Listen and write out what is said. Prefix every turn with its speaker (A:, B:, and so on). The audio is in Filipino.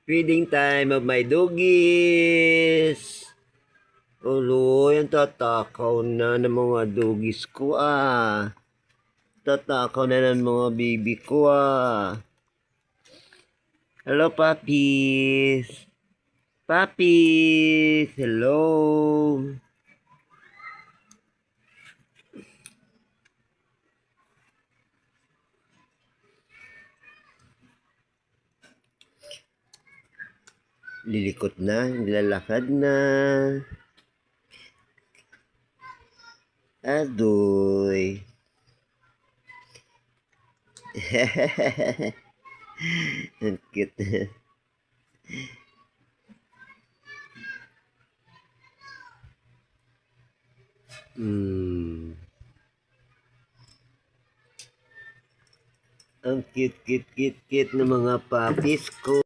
A: Feeding time of my doggies. Uloy, ang tatakaw na ng mga doggies ko Tatakaw na ng mga baby ko Hello, puppies. Puppies, hello. Lilikot na, nilalakad na. Adoy. Ang cute. Ang cute ng mga puppies ko.